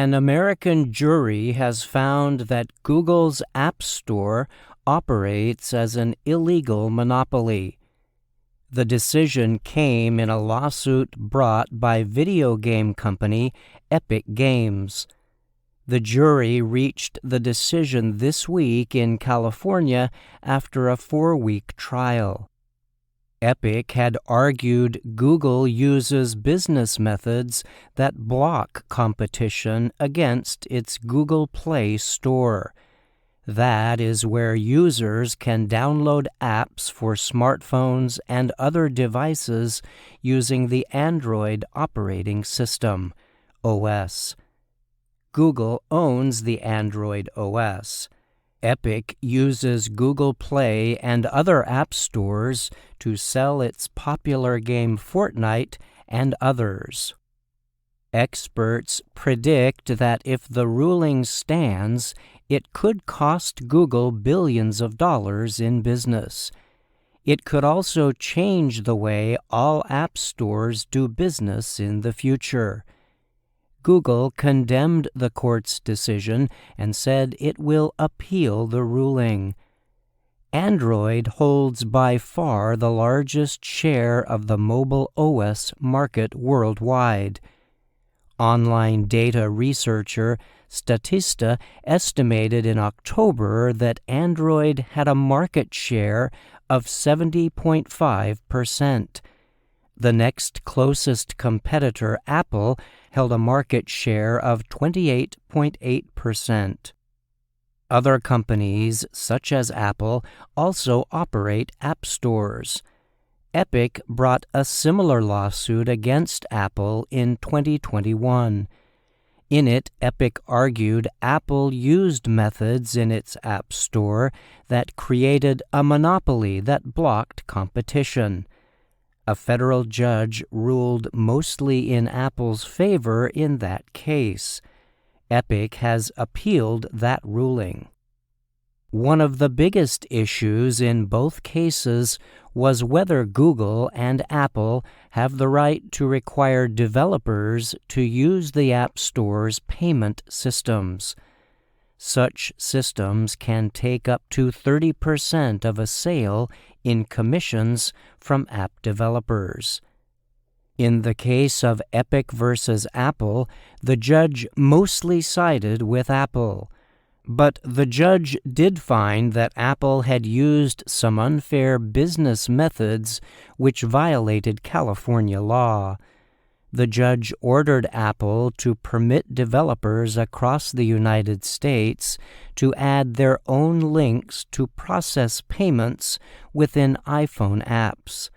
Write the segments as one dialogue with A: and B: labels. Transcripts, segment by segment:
A: An American jury has found that Google's App Store operates as an illegal monopoly. The decision came in a lawsuit brought by video game company Epic Games. The jury reached the decision this week in California after a 4-week trial. Epic had argued Google uses business methods that block competition against its Google Play Store. That is where users can download apps for smartphones and other devices using the Android operating system, OS. Google owns the Android OS. Epic uses Google Play and other app stores to sell its popular game Fortnite and others. Experts predict that if the ruling stands, it could cost Google billions of dollars in business. It could also change the way all app stores do business in the future. Google condemned the court's decision and said it will appeal the ruling. Android holds by far the largest share of the mobile OS market worldwide. Online data researcher Statista estimated in October that Android had a market share of 70.5%. The next closest competitor, Apple, held a market share of 28.8%. Other companies, such as Apple, also operate app stores. Epic brought a similar lawsuit against Apple in 2021. In it, Epic argued Apple used methods in its App Store that created a monopoly that blocked competition. A federal judge ruled mostly in Apple's favor in that case. Epic has appealed that ruling. One of the biggest issues in both cases was whether Google and Apple have the right to require developers to use the App Store's payment systems. Such systems can take up to 30% of a sale in commissions from app developers. In the case of Epic versus Apple, the judge mostly sided with Apple. But the judge did find that Apple had used some unfair business methods which violated California law. The judge ordered Apple to permit developers across the United States to add their own links to process payments within iPhone apps.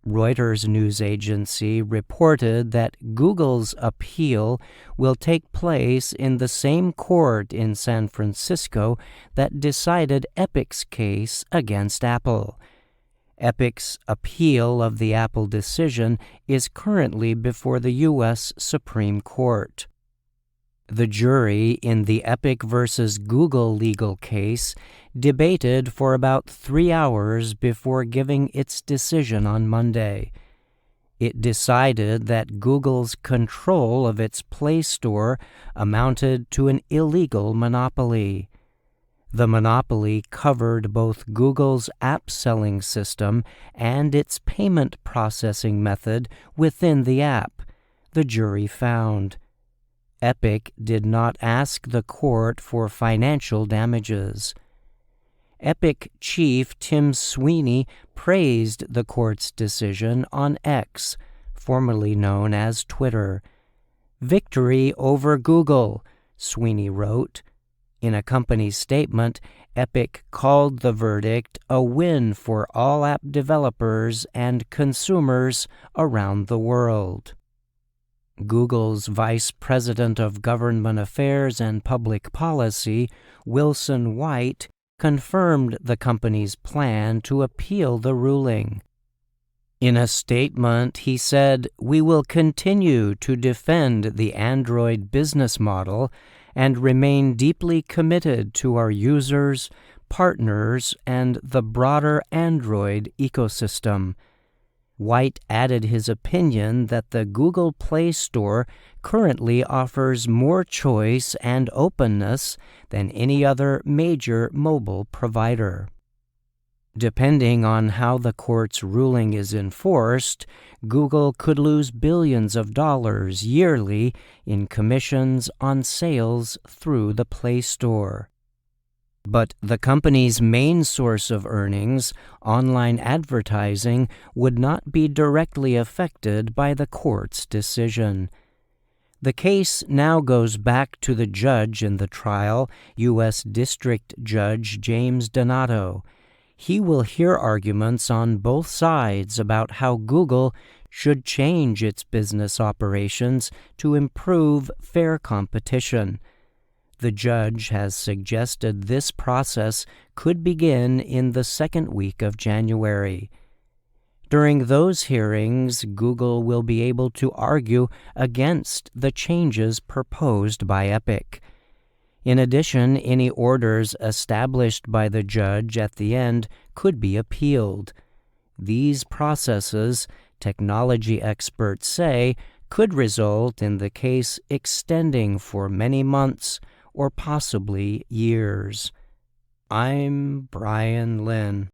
A: Reuters news agency reported that Google's appeal will take place in the same court in San Francisco that decided Epic's case against Apple. Epic's appeal of the Apple decision is currently before the U.S. Supreme Court. The jury in the Epic versus Google legal case debated for about 3 hours before giving its decision on Monday. It decided that Google's control of its Play Store amounted to an illegal monopoly. The monopoly covered both Google's app-selling system and its payment processing method within the app, the jury found. Epic did not ask the court for financial damages. Epic chief Tim Sweeney praised the court's decision on X, formerly known as Twitter. "Victory over Google," Sweeney wrote. In a company statement, Epic called the verdict a win for all app developers and consumers around the world. Google's Vice President of Government Affairs and Public Policy, Wilson White, confirmed the company's plan to appeal the ruling. In a statement, he said, "We will continue to defend the Android business model and remain deeply committed to our users, partners, and the broader Android ecosystem. White added his opinion that the Google Play Store currently offers more choice and openness than any other major mobile provider. Depending on how the court's ruling is enforced, Google could lose billions of dollars yearly in commissions on sales through the Play Store. But the company's main source of earnings, online advertising, would not be directly affected by the court's decision. The case now goes back to the judge in the trial, U.S. District Judge James Donato. He will hear arguments on both sides about how Google should change its business operations to improve fair competition. The judge has suggested this process could begin in the second week of January. During those hearings, Google will be able to argue against the changes proposed by Epic. In addition, any orders established by the judge at the end could be appealed. These processes, technology experts say, could result in the case extending for many months or possibly years. I'm Brian Lynn.